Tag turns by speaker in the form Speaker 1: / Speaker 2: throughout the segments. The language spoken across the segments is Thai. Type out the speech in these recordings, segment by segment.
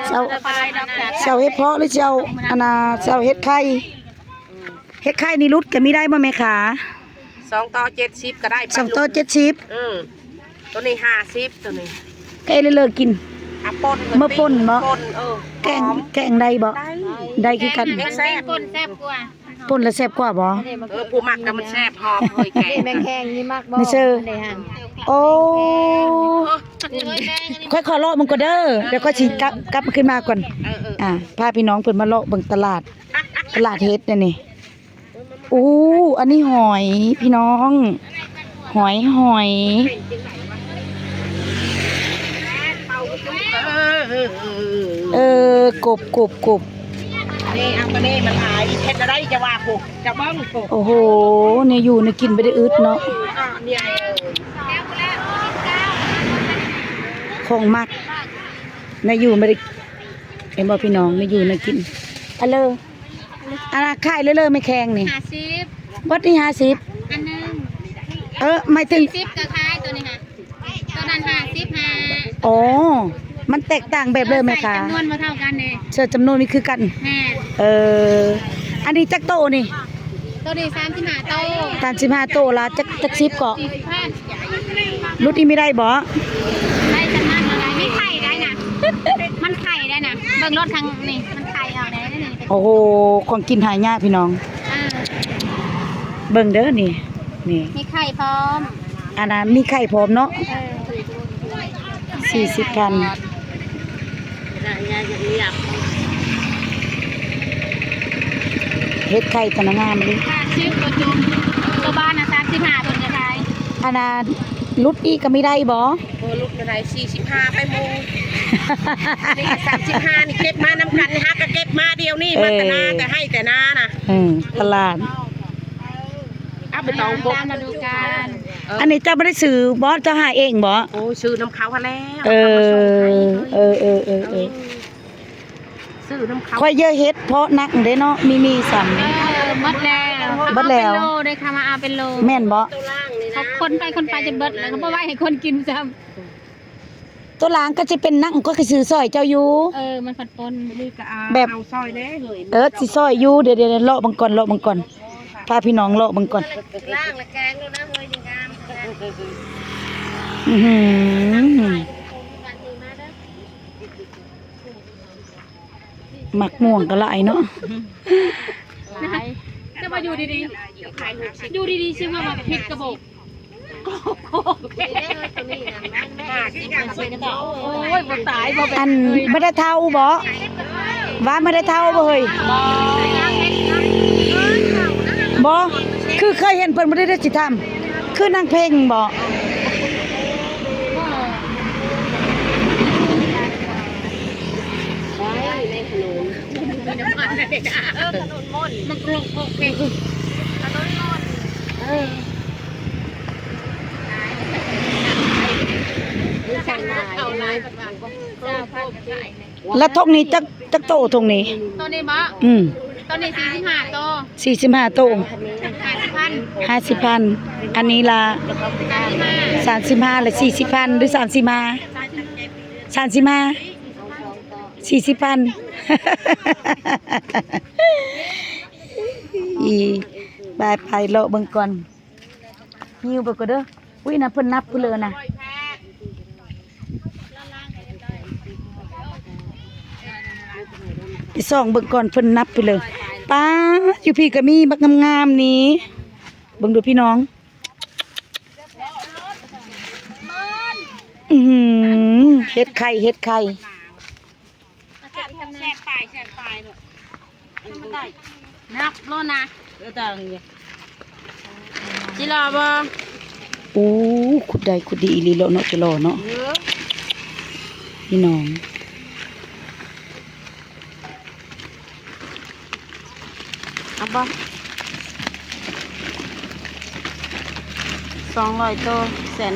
Speaker 1: เจ้าเจ้าเฮ็ดเพาะหรือเจ้าอันน่ะเจ้าเฮ็ดไข่เฮ็ดไข่นี่รุดก็มีได้บ่แม่ขา
Speaker 2: 2 ต่อ 70ก็ได้
Speaker 1: 2 ต่อ 70
Speaker 2: ตัวนี้50ตัวนี้
Speaker 1: ไก่เลิกกิน
Speaker 2: ป่น
Speaker 1: เมื่อป่นบ่แกงได้บ่ได้คือกัน
Speaker 2: แซ่บ
Speaker 3: ป่นแซ่บกว่า
Speaker 1: ป่นแล้วแซ่บกว่าบ่
Speaker 2: ผู้มักก็มันแซ่บหอมเฮ้ยแกง
Speaker 3: แมงแคงนี่มากบ่
Speaker 1: นี่เชื่อโอ้ค่อยขอเลาะมันก็เด้อเดี๋ยวก็สิกลับขึ้นมาก่อนพาพี่น้องเพิ่นมาเลาะเบิ่งตลาดเฮ็ดนี่อู้อันนี้หอยพี่น้องหอยกบ
Speaker 2: นี่เอามานี่มันหายเฮ็ดอะไรจะว่าผู้จะบ้องผู้
Speaker 1: โอ้โหเนี่ยอยู่เนี่ยกินไม่ได้อึดเนาะ
Speaker 2: เนี่ย
Speaker 1: ของมักเนี่ยอยู่ไม่ได้เห็นบ่พี่น้องเนี่ยอยู่เนี่ยกินอะเลออันน่ะขายเลยไม่แข็งนี่
Speaker 3: 50
Speaker 1: วัดนี่50
Speaker 3: อันนึง
Speaker 1: ไม่ถึง
Speaker 3: 40ก็ขายตัวนี้ค่ะตัวนั้น55
Speaker 1: อ๋อมันแตกต่างแบบเลยไหมคะ
Speaker 3: จำนวนบ่เท่ากันเด้
Speaker 1: เชิญจำนวนนี่คือกัน
Speaker 3: แม่
Speaker 1: อันนี้จักโตนี่
Speaker 3: ตัวนี้35โต
Speaker 1: 35โตละจัก10เกาะ
Speaker 3: 40
Speaker 1: รุ่นนี้ไม่ได้บ่
Speaker 3: ได้จำนวนอะไรมีไข่ได้นะมันไข่ได้นะเบิ่งรถทางนี่มันไข่เอาได้นี่
Speaker 1: โอ้โหของกินหายากพี่น้องเบิ่งเด้อนี่
Speaker 3: มีไข่พร้อม
Speaker 1: อันนั้นมีไข่พร้อมเนาะ40,000เฮ็ดไข่กันงามเลย
Speaker 3: ชื่อตัวจุ่มตัวบ้านนะ35ตัวจะขาย
Speaker 1: อันนั้นลุดอีกก็ไม่ได้บ่
Speaker 2: ลุดก็ได้45ไปโมงนี่35นี่เก็บมาน้ำกันนะฮะก็เก็บมาเดียวนี่มันแต่นาแต่ให้แต่นานะ
Speaker 1: ตลาด
Speaker 2: ไปตองปุ๊บ
Speaker 3: มาดูกัน
Speaker 1: อันนี้เจ้าไม่ได้ซื้อบ่เจ้าหาเองบ่
Speaker 2: โอ้ซื้อน้ำเขาแล้วซื้อน้ำเขา
Speaker 1: ค่อยเยอะเฮ็ดเพราะนักเด้เนาะมีซ้ำ
Speaker 3: หมดแล้วโลได้ค่ะมาเอาเป็นโล
Speaker 1: แม่นบ่
Speaker 3: เขาคนไปจะเบิดแล้วเขาบ่ไว้ให้คนกินซ้ำ
Speaker 1: ตัวหลางก็จะเป็นนักก็คือซื้อซอยเจ้าอยู่
Speaker 3: มันผัดปน
Speaker 2: นี่ก็เอาซอยเด้
Speaker 1: เลยสิซอยอยู่เดี๋ยวเลาะบังก่อนพาพี่น้องเลาะบังก่อน
Speaker 3: ล่างและแกงด้วยนะเฮ้ยยังง
Speaker 1: ามหมักม่วงก็หลายเนาะ
Speaker 3: จะมาอยู่ดีๆอยู่ดีๆชิมว่าผิดกระบอก
Speaker 1: อันไม่ได้เท่าบ่ว่าไม่ได้เท่าบ่เฮ้ยบ่คือเคยเห็นเพิ่นบ่ได้สิทำคือนางเพลงบ่
Speaker 3: มันกรุบกรุบเพลงถนนมน
Speaker 1: แล้วทงนี้จักโตทงนี้
Speaker 3: ตัวนี้บ่ตัวนี้45โต
Speaker 1: 45โต50,000อันนี้ละ35ละ40,000หรือ35 40,000ไปเลาะเบิ่งก่อนหิวบ่ก็เด้ออุ้ยน่ะเพิ่นนับพุ่นเลยนะไปส่องเบิ่งก่อนเพิ่นนับไปเลยป้าอยู่พี่ก็มีบักงามๆนี้เบิ่งดูพี่น้องเฮ็ดไข่
Speaker 3: แซ่บปลายเลยนับโลนะจิรอบ่
Speaker 1: ขุดได้ขุดดีอีหลีแล้วเนาะจะรอเนาะพี่น้อง
Speaker 3: เอาบ่200ตัว120,000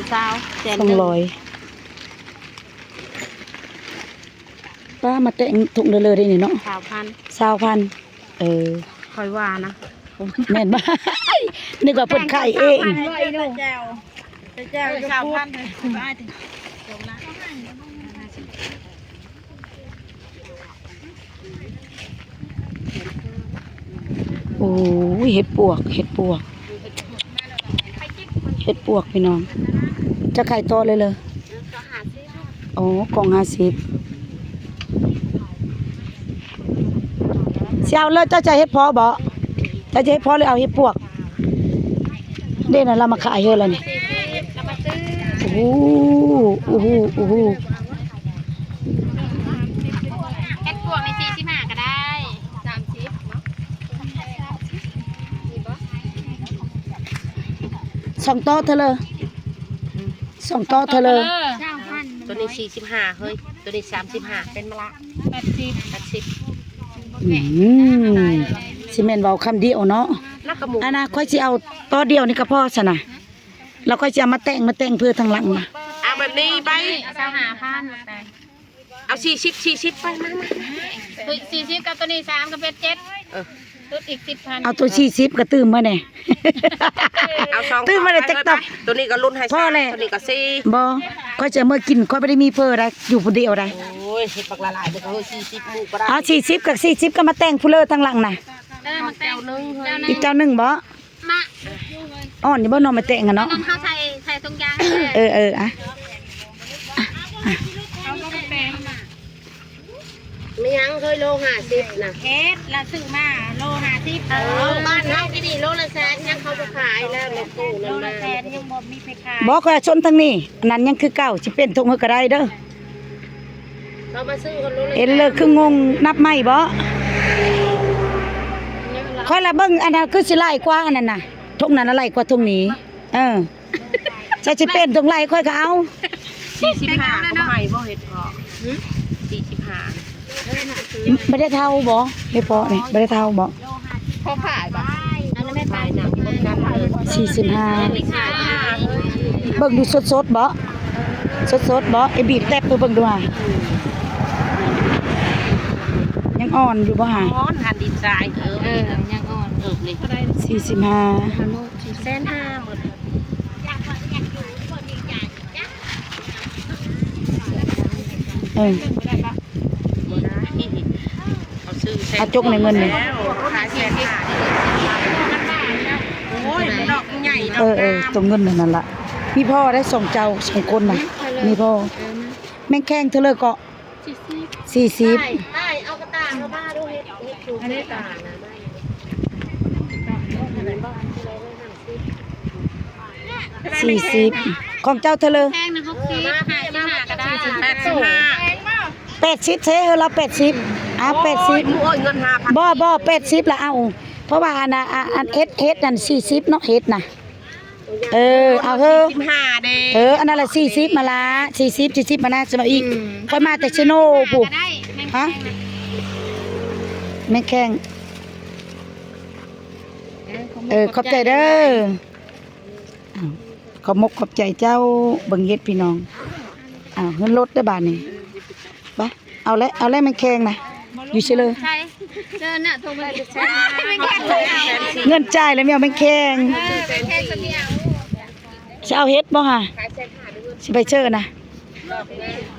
Speaker 1: ป้ามาแต่งถุงเลยได้นี่เนาะ20,000
Speaker 2: คอยว่านะ
Speaker 1: แม่นบ่นึกว่าเพิ่นขายเอง
Speaker 3: แจ้ว20,000
Speaker 1: อ้ยเห็ดปวกเห็ดปวกเห็ดปวกพี่น้องจะขายต่อเลยเลยอ๋อกล่อง50สิเอาเลยเจ้าจะเฮ็ดพอบ่เจ้าจะเฮ็ดพอหรือเอาเฮ็ดปวกเด้น่ะเรามาขายเฮ็ดแล้วนี่โอ้โห
Speaker 3: เฮ็ดพวกใน45ก็ได้30เนาะ
Speaker 1: สองโต๊ะเธอเลยสองโต๊ะเธอเลย
Speaker 2: ตัวนี้45เฮ้ยตัวนี้35เป็นมะละ80
Speaker 1: อืมสิแม่นเว้าคำเดียวเนาะ
Speaker 2: แล้วก็หมู
Speaker 1: อันน่ะค่อยสิเอาโต๊ะเดียวนี่ก็พอซะนะแล้วค่อยสิเอามาแต่งเพื่อทางหลังนะ
Speaker 2: เอาแบบนี้ไป
Speaker 3: 25,000ไป
Speaker 2: เอา40ไปมา
Speaker 3: 40กับตัวนี้3ก็เป็น7
Speaker 2: เออ
Speaker 3: ลดอีก 10,000
Speaker 1: เอาตัว40ก็ตื่มมาแน่
Speaker 2: เอา2
Speaker 1: ตื่มมาได้ติ๊กต๊อก
Speaker 2: ตัวนี้ก็รุ่นให้
Speaker 1: พอแล้ว
Speaker 2: ตัวนี้ก็4
Speaker 1: บ่ค่อยจะเมื่อกินค่อยบ่ได้มีเพ้อได้อยู่ผู้เดียวได้
Speaker 2: โอ้ยเฮ็ดปักละลายเด้อเฮ้ย40หมูก็ได้
Speaker 1: เอา40กับ40ก็มาแต่งผู้เลอทางหลังน่ะ
Speaker 3: มาแต่งนึง
Speaker 1: อีกเจ้าหนึงบ่
Speaker 3: มา
Speaker 1: อ้อนนี่บ่นอนมาแต่งกันเนาะ
Speaker 3: นั่นเขาใส่ตรงยาง
Speaker 1: อ่ะ
Speaker 3: เขาก็มาแต่ง
Speaker 2: ไม่ยังเคยโล50น่ะ
Speaker 3: เฮ็ดละซื้อมาโล50
Speaker 2: บ้านเฮาที่นี่โลละแสนยังเขาบ่ขายแล้วรถตู้นั่น
Speaker 3: ละ
Speaker 2: มา
Speaker 3: แสนยังบ่มีไปขาย
Speaker 1: บ่ค่อยชนทางนี้อันนั้นยังคือเก่าสิเป็นทงเฮาก็ได้เด้อ
Speaker 2: เขามาซื้อคนโลละ
Speaker 1: เอ็นเลยคืองงนับไม่บ่ค่อยละเบิ่งอันนั้นคือสิไล่กว่าอันนั้นน่ะทงนั้นอะไรกว่าทงนี้จะสิเป็นทงไล่ค่อยก็เอา
Speaker 2: 45ก็ให้บ่เฮ็ดพอ45
Speaker 1: ไม่ได้เท่าบ่ไม่พอนี่ไม่ได้เท่าบ่
Speaker 2: พอขายบ่
Speaker 3: อันนั้นไม่ไป
Speaker 2: หนังคนกันเลย
Speaker 1: 45เบิ่งดูสดๆบ่สดๆบ่ไอ้บีบแตบไปเบิ่งดูห่ายังอ่อนอยู่บ่ห่า
Speaker 2: ร้อนหันดินทราย
Speaker 3: ยังอ่อน
Speaker 2: นี่
Speaker 1: 45
Speaker 2: 150,000หมด
Speaker 1: เออ
Speaker 2: บ่ได้เขาซื้อแสน
Speaker 1: เอาจกในเงินนี่
Speaker 2: แล้วขายโอ้ยดอกใหญ่ดอก
Speaker 1: ตรงเงินนั่นล่ะมีพ่อได้ส่งเจ้าสองคนน่ะมีพ่อแม่งแข้งเธอเลยเกาะ40
Speaker 2: ได้เอากระต่ายมาบ้าด้วยเฮ็ดถูกได้ต่างนะ
Speaker 1: 40ของเจ้าเธอเลย
Speaker 3: แพงนะ60ขาย25ก็ได้
Speaker 1: 80เท่เฮาละ80อ่ะ
Speaker 2: หมู
Speaker 1: 80
Speaker 2: โอ้ยเงิน5,000
Speaker 1: บ่80ละเอาเพราะว่าอันน่ะอันเฮ็ดนั่น40เนาะเฮ็ดน่ะเอาเถอะ
Speaker 2: 15เด้
Speaker 1: อันนั้นละ40มาละ40มานะสมาอีกค่อยมาแต่ชโนผู้
Speaker 3: ก็ได้แม่ง
Speaker 1: ฮะแม่แข้งขอบใจเด้ออ้าวขอบมกขอบใจเจ้าเบิ่งเฮ็ดพี่น้องเงินรถได้อบาดนี้ไปเอาแล้วแม่แข้งนะอยู่เฉยเลย
Speaker 3: ใช่เดินน่ะโทรมาใช่ไม่แค่เลยเอา
Speaker 1: เงินจ่ายแล้วไม่เอาแม่แข้ง
Speaker 3: แค่คนเดียว
Speaker 1: สิเอาเฮ็ดบ่ฮะสิไปเชิญนะ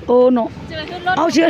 Speaker 1: โอ้โน
Speaker 3: จะไปขึ้นรถ
Speaker 1: เอาเชื่อ